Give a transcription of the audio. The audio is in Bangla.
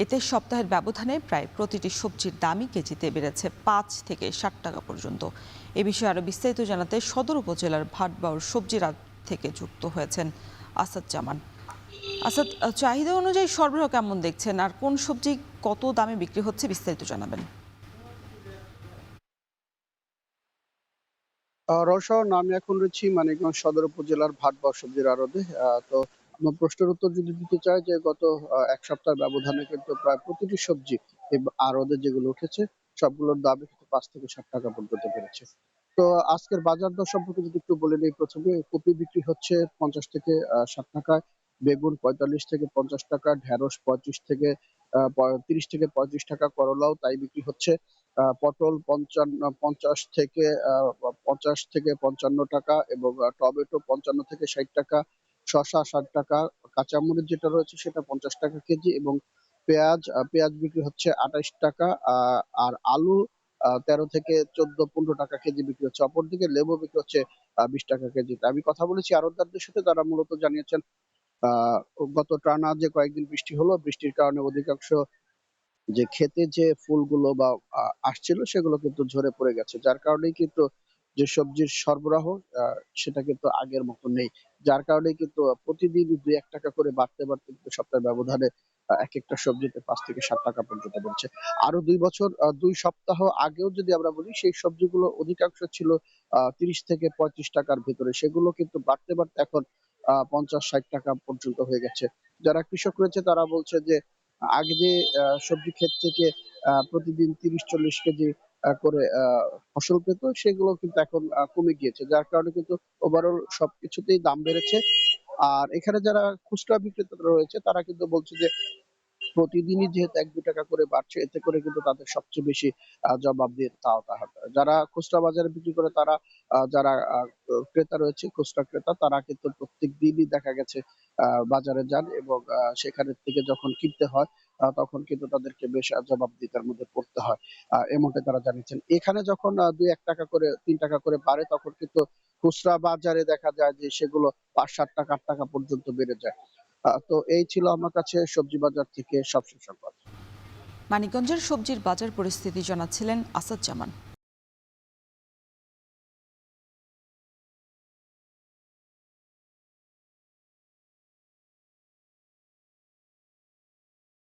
এতে সপ্তাহের ব্যবধানে প্রায় প্রতিটি সবজির দামই কেজিতে বেড়েছে ৫ থেকে ৬০ টাকা পর্যন্ত। এ বিষয়ে আরও বিস্তারিত জানাতে সদর উপজেলার ভাটবাউর সবজির হাট থেকে যুক্ত হয়েছেন আসাদ জামান। আসাদ, চাহিদা অনুযায়ী সরবরাহ কেমন দেখছেন, আর কোন সবজি কত দামে বিক্রি হচ্ছে বিস্তারিত জানাবেন। রওশন, আমি এখন রয়েছি মানিকগঞ্জ সদর উপজেলার ভাটবাউর সবজির আড়তে। তো আমার প্রশ্নের উত্তর যদি দিতে চাই, যে গত এক সপ্তাহ ব্যবধানে কিন্তু প্রায় প্রতিটি সবজি এই আড়তে যেগুলো উঠেছে সবগুলোর দামই কিন্তু ৫ থেকে ৬০ টাকা পর্যন্ত বেড়েছে। তো আজকের বাজার দর সম্পর্কে যদি একটু বলে নিই, প্রথমে কপি বিক্রি হচ্ছে ৫০ থেকে ৬০ টাকায়, বেগুন ৪৫ থেকে ৫০ টাকা, ঢেঁড়স ৩৫ থেকে ৩০ থেকে ৩৫ টাকা, করলাও তাই বিক্রি হচ্ছে। পটল ৫০ থেকে ৫৫ টাকা, এবং টমেটো ৫৫ থেকে ৬০ টাকা, শসা ৬০ টাকা, কাঁচামরিচ যেটা রয়েছে সেটা ৫০ টাকা কেজি, এবং পেঁয়াজ বিক্রি হচ্ছে ২৮ টাকা, আর আলু ১৩ থেকে ১৪-১৫ টাকা কেজি বিক্রি হচ্ছে। অপরদিকে লেবু বিক্রি হচ্ছে ২০ টাকা কেজিতে। আমি কথা বলেছি আড়তদারদের সাথে, তারা মূলত জানিয়েছেন আহ গত টানা যে কয়েকদিন বৃষ্টি হলো, বৃষ্টির কারণে অধিকাংশ যে ক্ষেতে যে ফুলগুলো বা আসছিল সেগুলো কিন্তু ঝরে পড়ে গেছে। যার কারণেই কিন্তু যে সবজির সরবরাহ সেটা কিন্তু আগের মতো নেই। যার কারণেই কিন্তু প্রতিদিনই ২-১ টাকা করে বাড়তে কিন্তু সপ্তাহের ব্যবধানে একেকটা সবজিতে ৫ থেকে ৭ টাকা পর্যন্ত বেড়েছে। আরো ২ বছর ২ সপ্তাহ আগেও যদি আমরা বলি, সেই সবজিগুলো অধিকাংশ ছিল ৩০ থেকে ৩৫ টাকার ভেতরে। সেগুলো কিন্তু বাড়তে এখন ৫০-৬০ টাকা পর্যন্ত হয়ে গেছে। যারা কৃষক রয়েছে তারা বলছে যে আগে যে সবজি ক্ষেত থেকে প্রতিদিন ৩০-৪০ কেজি করে ফসল পেত, সেগুলো কিন্তু এখন কমে গিয়েছে। যার কারণে কিন্তু ওভারঅল সবকিছুতেই দাম বেড়েছে। আর এখানে যারা খুচরা বিক্রেতারা রয়েছে তারা কিন্তু বলছে যে প্রতিদিনই যেহেতু ১-২ টাকা করে বাড়ছে, এতে করে কিন্তু তাদের সবচেয়ে বেশি জবাবদিহিতা হতে হবে। যারা খুচরা বাজারে বিক্রি করে তারা যারা ক্রেতা রয়েছে, খুচরা ক্রেতা, তারা কিন্তু প্রত্যেক দিনই দেখা গেছে বাজারে যান, এবং সেখানের থেকে যখন কিনতে হয় তখন কিন্তু তাদেরকে বেশ জবাবদিহিতার মধ্যে পড়তে হয়। এমনটাই তারা জানিয়েছেন। এখানে যখন ২-১ টাকা করে ৩ টাকা করে বাড়ে, তখন কিন্তু খুচরা বাজারে দেখা যায় যে সেগুলো ৫-৭ টাকা ৮ টাকা পর্যন্ত বেড়ে যায়। তো এই ছিল আমার কাছে সবজি বাজার থেকে সবশেষ সংবাদ। মানিকগঞ্জের সবজির বাজার পরিস্থিতি জানাচ্ছিলেন আসাদ জামান।